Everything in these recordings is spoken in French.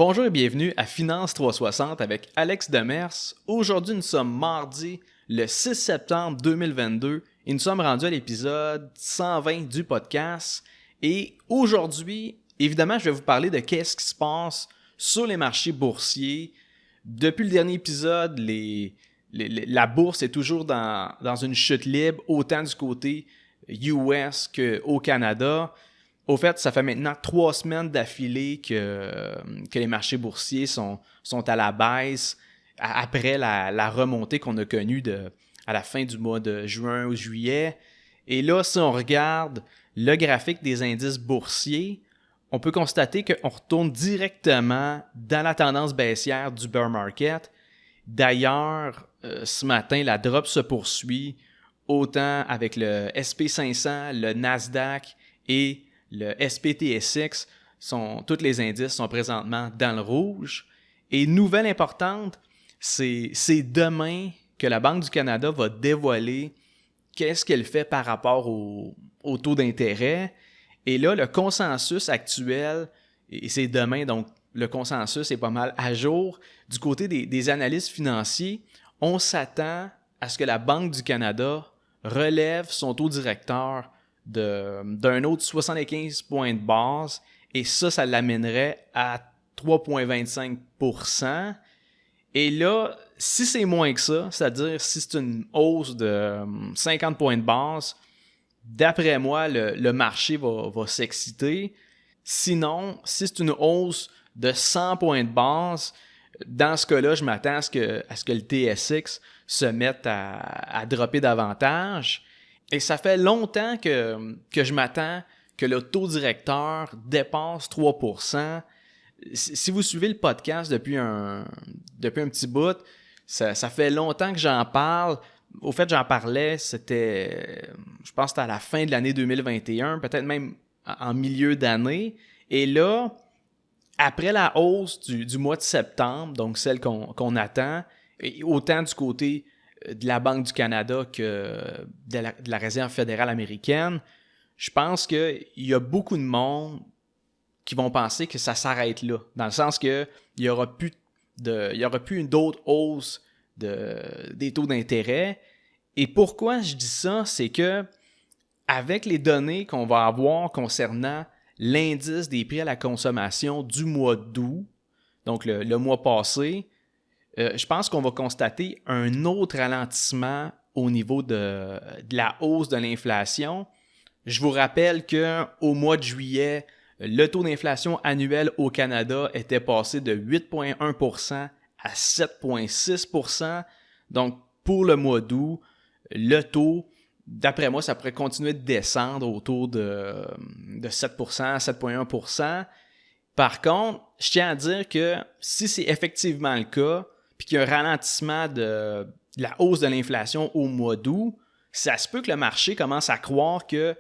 Bonjour et bienvenue à Finance 360 avec Alex Demers. Aujourd'hui, nous sommes mardi, le 6 septembre 2022 et nous sommes rendus à l'épisode 120 du podcast. Et aujourd'hui, évidemment, je vais vous parler de qu'est-ce qui se passe sur les marchés boursiers. Depuis le dernier épisode, la bourse est toujours dans une chute libre, autant du côté US qu'au Canada. Au fait, ça fait maintenant 3 semaines d'affilée que les marchés boursiers sont à la baisse après la remontée qu'on a connue à la fin du mois de juin ou juillet. Et là, si on regarde le graphique des indices boursiers, on peut constater qu'on retourne directement dans la tendance baissière du bear market. D'ailleurs, ce matin, la drop se poursuit autant avec le SP500, le Nasdaq et le SPTSX, tous les indices sont présentement dans le rouge. Et nouvelle importante, c'est demain que la Banque du Canada va dévoiler qu'est-ce qu'elle fait par rapport au taux d'intérêt. Et là, le consensus actuel, et c'est demain, donc le consensus est pas mal à jour, du côté des analystes financiers, on s'attend à ce que la Banque du Canada relève son taux directeur d'un autre 75 points de base, et ça l'amènerait à 3,25%. Et là, si c'est moins que ça, c'est-à-dire si c'est une hausse de 50 points de base, d'après moi, le marché va s'exciter. Sinon, si c'est une hausse de 100 points de base, dans ce cas-là, je m'attends à ce que le TSX se mette à dropper davantage. Et ça fait longtemps que je m'attends que le taux directeur dépasse 3%. Si vous suivez le podcast depuis un petit bout, ça fait longtemps que j'en parle. Au fait, j'en parlais, je pense que c'était à la fin de l'année 2021, peut-être même en milieu d'année. Et là, après la hausse du mois de septembre, donc celle qu'on attend, et autant du côté de la Banque du Canada que de la Réserve fédérale américaine, je pense qu'il y a beaucoup de monde qui vont penser que ça s'arrête là, dans le sens qu'il n'y aura plus d'autres hausses des taux d'intérêt. Et pourquoi je dis ça, c'est que avec les données qu'on va avoir concernant l'indice des prix à la consommation du mois d'août, donc le mois passé, je pense qu'on va constater un autre ralentissement au niveau de la hausse de l'inflation. Je vous rappelle qu'au mois de juillet, le taux d'inflation annuel au Canada était passé de 8,1% à 7,6%. Donc, pour le mois d'août, le taux, d'après moi, ça pourrait continuer de descendre autour de 7%, 7,1%. Par contre, je tiens à dire que si c'est effectivement le cas, puis qu'il y a un ralentissement de la hausse de l'inflation au mois d'août, ça se peut que le marché commence à croire que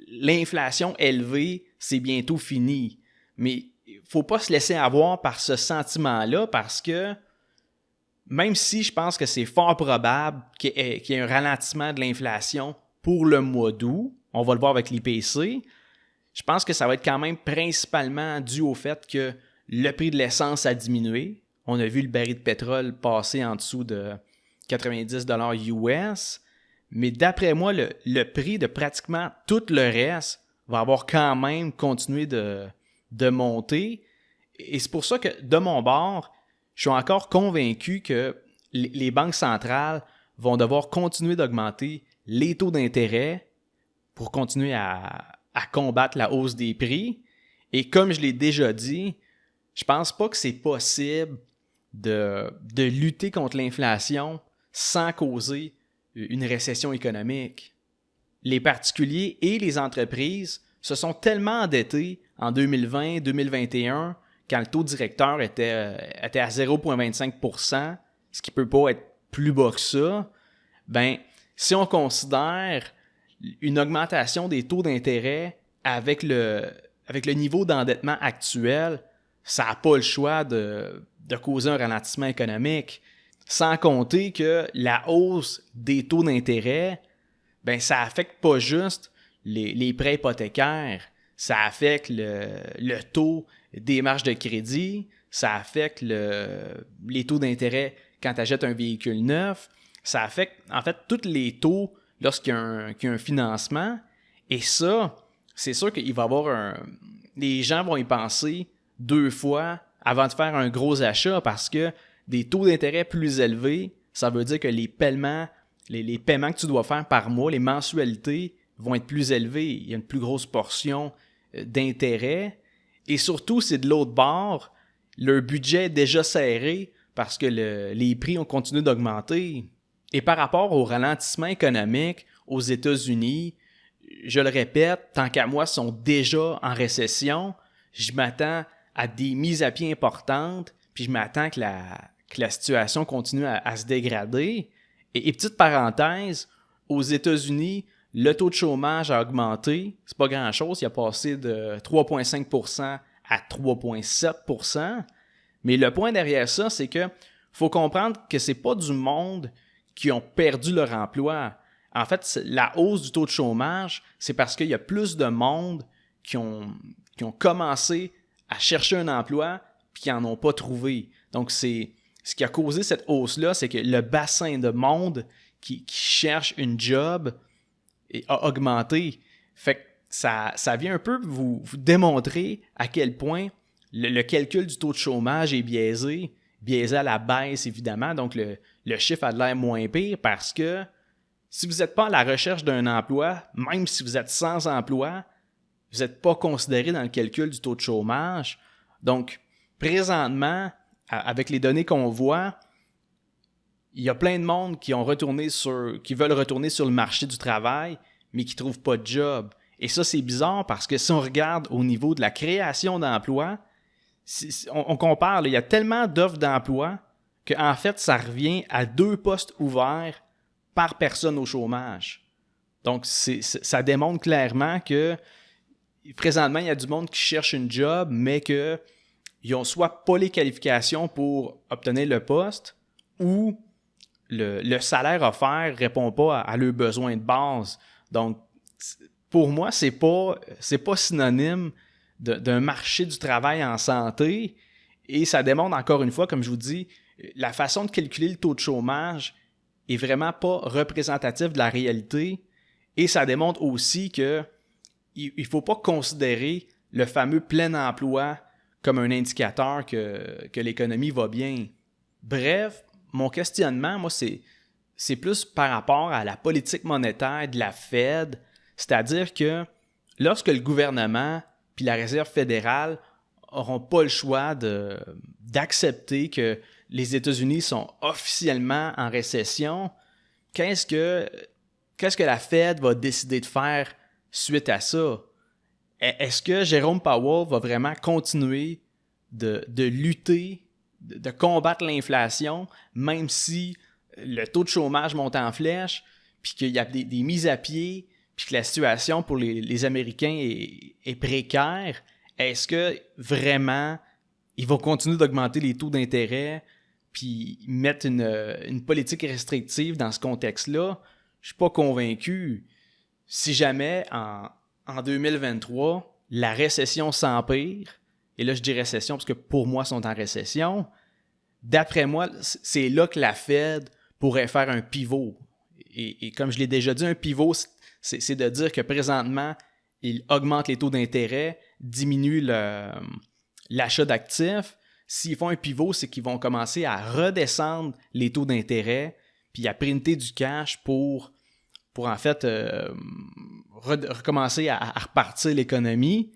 l'inflation élevée, c'est bientôt fini. Mais il ne faut pas se laisser avoir par ce sentiment-là, parce que même si je pense que c'est fort probable qu'il y ait un ralentissement de l'inflation pour le mois d'août, on va le voir avec l'IPC, je pense que ça va être quand même principalement dû au fait que le prix de l'essence a diminué. On a vu le baril de pétrole passer en dessous de 90 $ US. Mais d'après moi, le prix de pratiquement tout le reste va avoir quand même continué de monter. Et c'est pour ça que, de mon bord, je suis encore convaincu que les banques centrales vont devoir continuer d'augmenter les taux d'intérêt pour continuer à combattre la hausse des prix. Et comme je l'ai déjà dit, je pense pas que c'est possible de lutter contre l'inflation sans causer une récession économique. Les particuliers et les entreprises se sont tellement endettés en 2020-2021 quand le taux directeur était à 0,25%, ce qui ne peut pas être plus bas que ça. Ben, si on considère une augmentation des taux d'intérêt avec le niveau d'endettement actuel, ça n'a pas le choix de causer un ralentissement économique. Sans compter que la hausse des taux d'intérêt, ben ça affecte pas juste les prêts hypothécaires, ça affecte le taux des marges de crédit, ça affecte les taux d'intérêt quand tu achètes un véhicule neuf, ça affecte en fait tous les taux lorsqu'il y a un financement. Et ça, c'est sûr qu'il va y avoir les gens vont y penser 2 fois avant de faire un gros achat parce que des taux d'intérêt plus élevés, ça veut dire que les paiements que tu dois faire par mois, les mensualités vont être plus élevées. Il y a une plus grosse portion d'intérêt. Et surtout, c'est de l'autre bord, leur budget est déjà serré parce que les prix ont continué d'augmenter. Et par rapport au ralentissement économique aux États-Unis, je le répète, tant qu'à moi, sont déjà en récession. Je m'attends à des mises à pied importantes, puis je m'attends que la situation continue à se dégrader. Et petite parenthèse, aux États-Unis, le taux de chômage a augmenté. C'est pas grand-chose, il a passé de 3,5% à 3,7%. Mais le point derrière ça, c'est que faut comprendre que c'est pas du monde qui ont perdu leur emploi. En fait, la hausse du taux de chômage, c'est parce qu'il y a plus de monde qui ont commencé à chercher un emploi puis qui n'en ont pas trouvé. Donc, c'est ce qui a causé cette hausse-là, c'est que le bassin de monde qui cherche une job a augmenté. Fait que ça vient un peu vous démontrer à quel point le calcul du taux de chômage est biaisé à la baisse, évidemment. Donc, le chiffre a de l'air moins pire parce que si vous n'êtes pas à la recherche d'un emploi, même si vous êtes sans emploi, vous n'êtes pas considéré dans le calcul du taux de chômage. Donc, présentement, avec les données qu'on voit, il y a plein de monde qui veulent retourner sur le marché du travail, mais qui ne trouvent pas de job. Et ça, c'est bizarre parce que si on regarde au niveau de la création d'emplois, on compare, là, il y a tellement d'offres d'emploi qu'en fait, ça revient à 2 postes ouverts par personne au chômage. Donc, ça démontre clairement que présentement, il y a du monde qui cherche une job, mais qu'ils n'ont soit pas les qualifications pour obtenir le poste ou le salaire offert ne répond pas à leurs besoins de base. Donc, pour moi, c'est pas synonyme d'un marché du travail en santé. Et ça démontre encore une fois, comme je vous dis, la façon de calculer le taux de chômage est vraiment pas représentatif de la réalité. Et ça démontre aussi que il faut pas considérer le fameux plein emploi comme un indicateur que l'économie va bien. Bref, mon questionnement, moi, c'est plus par rapport à la politique monétaire de la Fed, c'est-à-dire que lorsque le gouvernement puis la Réserve fédérale n'auront pas le choix d'accepter que les États-Unis sont officiellement en récession, qu'est-ce que la Fed va décider de faire suite à ça? Est-ce que Jérôme Powell va vraiment continuer de lutter, de combattre l'inflation, même si le taux de chômage monte en flèche, puis qu'il y a des mises à pied, puis que la situation pour les Américains est précaire? Est-ce que vraiment il va continuer d'augmenter les taux d'intérêt puis mettre une politique restrictive dans ce contexte-là? Je suis pas convaincu. Si jamais en 2023, la récession s'empire, et là je dis récession parce que pour moi ils sont en récession, d'après moi, c'est là que la Fed pourrait faire un pivot. Et comme je l'ai déjà dit, un pivot, c'est de dire que présentement, il augmente les taux d'intérêt, diminue l'achat d'actifs. S'ils font un pivot, c'est qu'ils vont commencer à redescendre les taux d'intérêt, puis à printer du cash pour en fait recommencer à repartir l'économie.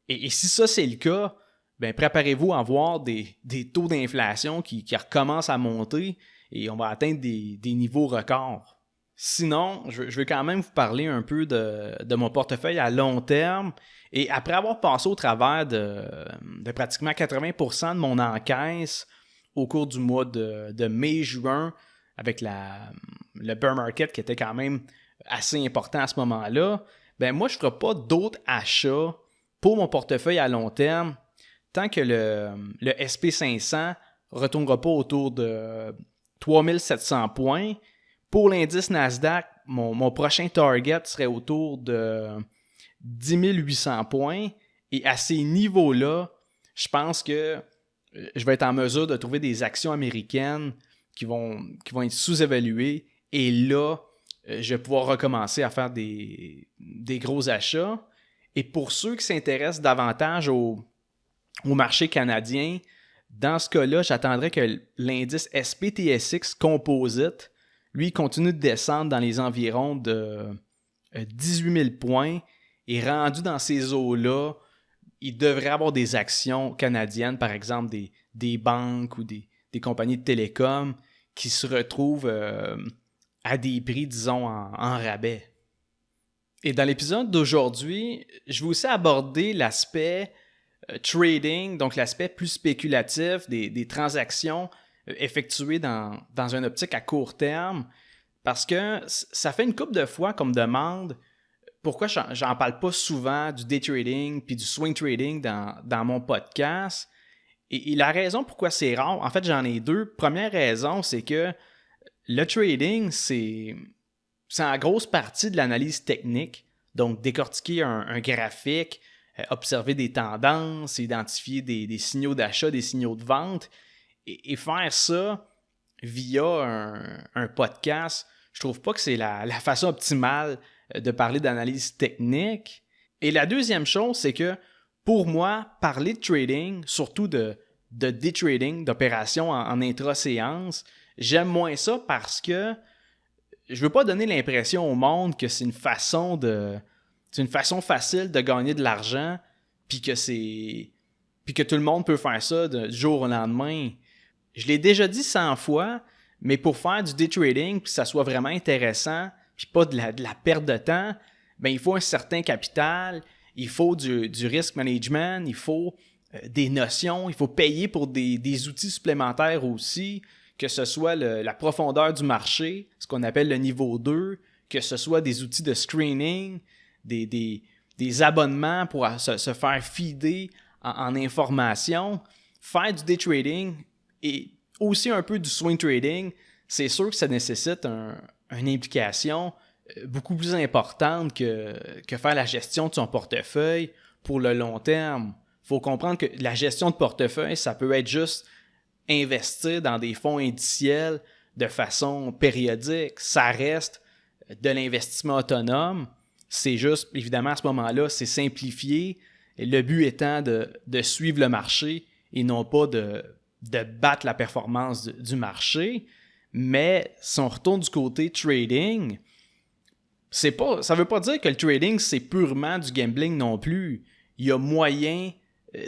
Et si ça, c'est le cas, ben préparez-vous à voir des taux d'inflation qui recommencent à monter et on va atteindre des niveaux records. Sinon, je vais quand même vous parler un peu de mon portefeuille à long terme. Et après avoir passé au travers de pratiquement 80% de mon encaisse au cours du mois de mai-juin, avec le bear market qui était quand même assez important à ce moment-là, ben moi, je ne ferai pas d'autres achats pour mon portefeuille à long terme tant que le SP500 ne retournera pas autour de 3700 points. Pour l'indice Nasdaq, mon prochain target serait autour de 10 800 points. Et à ces niveaux-là, je pense que je vais être en mesure de trouver des actions américaines qui vont être sous-évaluées. Et là, je vais pouvoir recommencer à faire des gros achats. Et pour ceux qui s'intéressent davantage au marché canadien, dans ce cas-là, j'attendrais que l'indice SPTSX Composite, lui, continue de descendre dans les environs de 18 000 points. Et rendu dans ces eaux-là, il devrait avoir des actions canadiennes, par exemple des banques ou des compagnies de télécom qui se retrouvent à des prix, disons, en rabais. Et dans l'épisode d'aujourd'hui, je vais aussi aborder l'aspect trading, donc l'aspect plus spéculatif des transactions effectuées dans une optique à court terme, parce que ça fait une couple de fois qu'on me demande pourquoi j'en parle pas souvent du day trading puis du swing trading dans mon podcast. Et la raison pourquoi c'est rare, en fait, j'en ai deux. Première raison, c'est que le trading, c'est en grosse partie de l'analyse technique. Donc, décortiquer un graphique, observer des tendances, identifier des signaux d'achat, des signaux de vente, et faire ça via un podcast, je trouve pas que c'est la façon optimale de parler d'analyse technique. Et la deuxième chose, c'est que pour moi, parler de trading, surtout de day trading, d'opérations en intra-séance, j'aime moins ça parce que je veux pas donner l'impression au monde que c'est une façon facile de gagner de l'argent, puis que tout le monde peut faire ça du jour au lendemain. Je l'ai déjà dit 100 fois, mais pour faire du day trading, puis que ça soit vraiment intéressant, puis pas de la perte de temps, ben il faut un certain capital, il faut du risk management, il faut des notions, il faut payer pour des outils supplémentaires aussi, que ce soit la profondeur du marché, ce qu'on appelle le niveau 2, que ce soit des outils de screening, des abonnements pour se faire feeder en information. Faire du day trading et aussi un peu du swing trading, c'est sûr que ça nécessite une implication beaucoup plus importante que faire la gestion de son portefeuille pour le long terme. Il faut comprendre que la gestion de portefeuille, ça peut être juste investir dans des fonds indiciels de façon périodique. Ça reste de l'investissement autonome. C'est juste, évidemment, à ce moment-là, c'est simplifié. Le but étant de suivre le marché et non pas de battre la performance du marché. Mais si on retourne du côté trading, ça ne veut pas dire que le trading, c'est purement du gambling non plus. Il y a moyen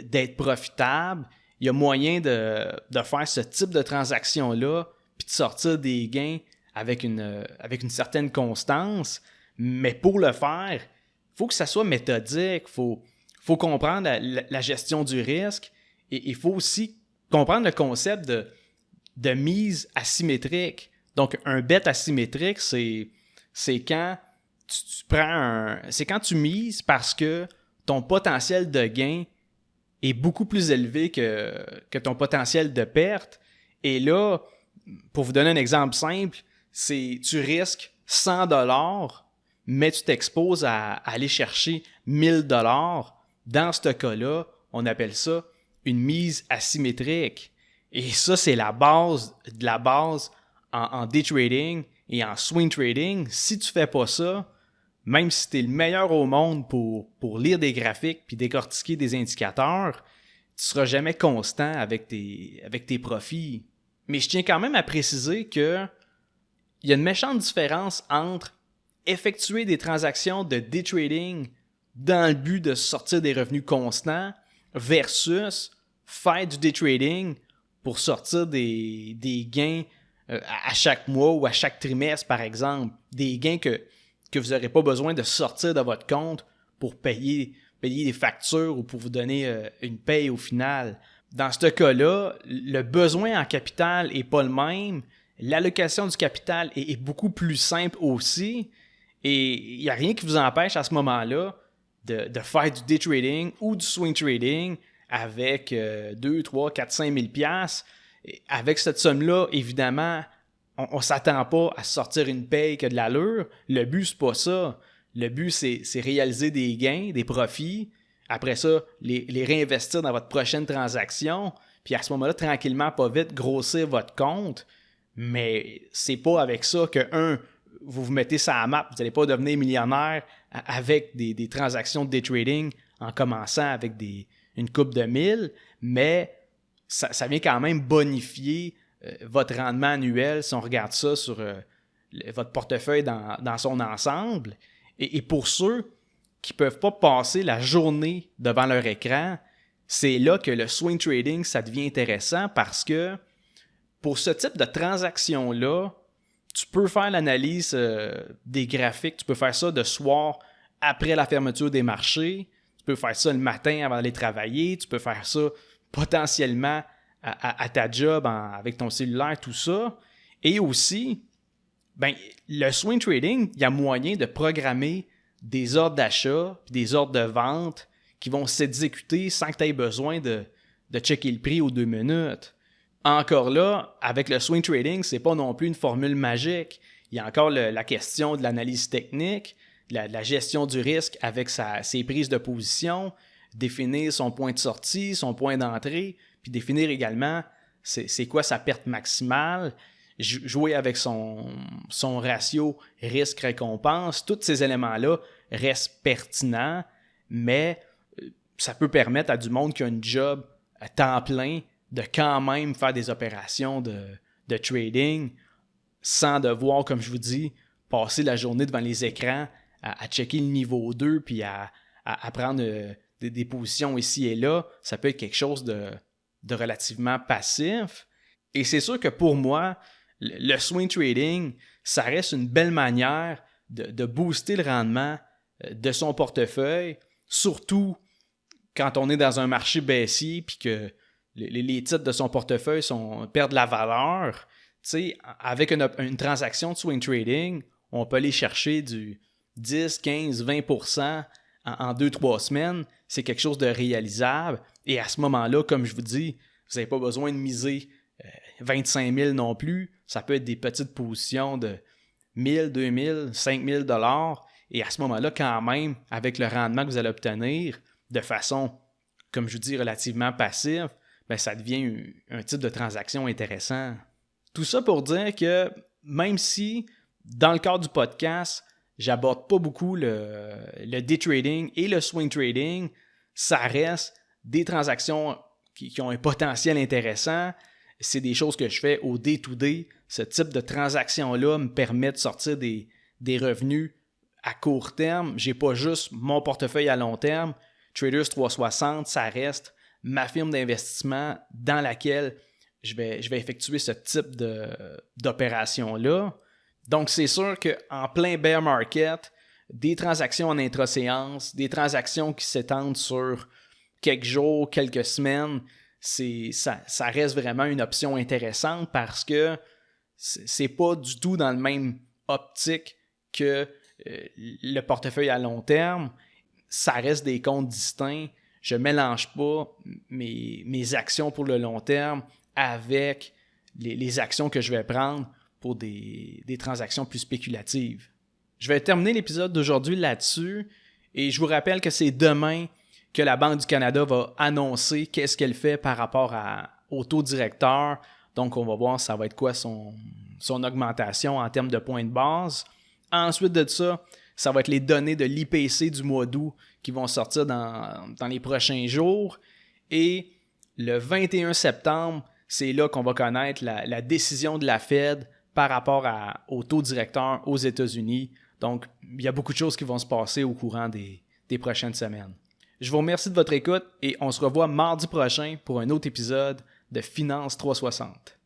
d'être profitable, il y a moyen de faire ce type de transaction-là, puis de sortir des gains avec une certaine constance. Mais pour le faire, il faut que ça soit méthodique, il faut comprendre la gestion du risque, et il faut aussi comprendre le concept de mise asymétrique. Donc, un bet asymétrique, c'est quand c'est quand tu mises parce que ton potentiel de gain est beaucoup plus élevé que ton potentiel de perte. Et là, pour vous donner un exemple simple, c'est tu risques 100$, mais tu t'exposes à aller chercher 1000$. Dans ce cas-là, on appelle ça une mise asymétrique. Et ça, c'est la base de la base en day trading et en swing trading. Si tu fais pas ça, même si tu es le meilleur au monde pour lire des graphiques puis décortiquer des indicateurs, tu seras jamais constant avec tes profits. Mais je tiens quand même à préciser que il y a une méchante différence entre effectuer des transactions de day trading dans le but de sortir des revenus constants versus faire du day trading pour sortir des gains à chaque mois ou à chaque trimestre, par exemple. Des gains que vous n'aurez pas besoin de sortir de votre compte pour payer des factures ou pour vous donner une paye au final. Dans ce cas-là, le besoin en capital n'est pas le même. L'allocation du capital est beaucoup plus simple aussi. Et il n'y a rien qui vous empêche à ce moment-là de faire du day trading ou du swing trading avec 2, 3, 4, 5 000 $. Avec cette somme-là, évidemment, on ne s'attend pas à sortir une paye qui a de l'allure. Le but, c'est pas ça. Le but, c'est réaliser des gains, des profits. Après ça, les réinvestir dans votre prochaine transaction. puis à ce moment-là, tranquillement, pas vite, grossir votre compte. Mais c'est pas avec ça que, vous vous mettez ça à la map. Vous n'allez pas devenir millionnaire avec des transactions de day trading en commençant avec une coupe de 1000, mais ça vient quand même bonifier votre rendement annuel si on regarde ça sur votre portefeuille dans son ensemble. Et pour ceux qui ne peuvent pas passer la journée devant leur écran, c'est là que le swing trading, ça devient intéressant parce que pour ce type de transaction-là, tu peux faire l'analyse des graphiques, tu peux faire ça de soir après la fermeture des marchés, tu peux faire ça le matin avant d'aller travailler, tu peux faire ça potentiellement à ta job avec ton cellulaire, tout ça. Et aussi, le swing trading, il y a moyen de programmer des ordres d'achat et des ordres de vente qui vont s'exécuter sans que tu aies besoin de checker le prix aux 2 minutes. Encore là, avec le swing trading, c'est pas non plus une formule magique. Il y a encore la question de l'analyse technique, la gestion du risque avec ses prises de position, définir son point de sortie, son point d'entrée, puis définir également c'est quoi sa perte maximale, jouer avec son ratio risque-récompense. Tous ces éléments-là restent pertinents, mais ça peut permettre à du monde qui a un job à temps plein de quand même faire des opérations de trading sans devoir, comme je vous dis, passer la journée devant les écrans à checker le niveau 2 puis à prendre des positions ici et là. Ça peut être quelque chose de relativement passif. Et c'est sûr que pour moi, le swing trading, ça reste une belle manière de booster le rendement de son portefeuille, surtout quand on est dans un marché baissier puis que les titres de son portefeuille perdent la valeur. Avec une transaction de swing trading, on peut aller chercher du 10, 15, 20% en 2-3 semaines. C'est quelque chose de réalisable. Et à ce moment-là, comme je vous dis, vous n'avez pas besoin de miser 25 000 non plus. Ça peut être des petites positions de 1 000, 2 000, 5 000 $. Et à ce moment-là, quand même, avec le rendement que vous allez obtenir de façon, comme je vous dis, relativement passive, ça devient un type de transaction intéressant. Tout ça pour dire que même si, dans le cadre du podcast, j'aborde pas beaucoup le day trading et le swing trading, ça reste des transactions qui ont un potentiel intéressant. C'est des choses que je fais au day-to-day. Ce type de transaction-là me permet de sortir des revenus à court terme. J'ai pas juste mon portefeuille à long terme. Traders 360, ça reste ma firme d'investissement dans laquelle je vais effectuer ce type d'opération-là. Donc, c'est sûr qu'en plein bear market, des transactions en intra-séance, des transactions qui s'étendent sur quelques jours, quelques semaines, ça reste vraiment une option intéressante parce que c'est pas du tout dans le même optique que le portefeuille à long terme. Ça reste des comptes distincts. Je ne mélange pas mes actions pour le long terme avec les actions que je vais prendre pour des transactions plus spéculatives. Je vais terminer l'épisode d'aujourd'hui là-dessus et je vous rappelle que c'est demain que la Banque du Canada va annoncer qu'est-ce qu'elle fait par rapport au taux directeur. Donc, on va voir ça va être quoi son augmentation en termes de points de base. Ensuite de ça, ça va être les données de l'IPC du mois d'août qui vont sortir dans les prochains jours. Et le 21 septembre, c'est là qu'on va connaître la décision de la Fed par rapport au taux directeur aux États-Unis. Donc, il y a beaucoup de choses qui vont se passer au courant des prochaines semaines. Je vous remercie de votre écoute et on se revoit mardi prochain pour un autre épisode de Finance 360.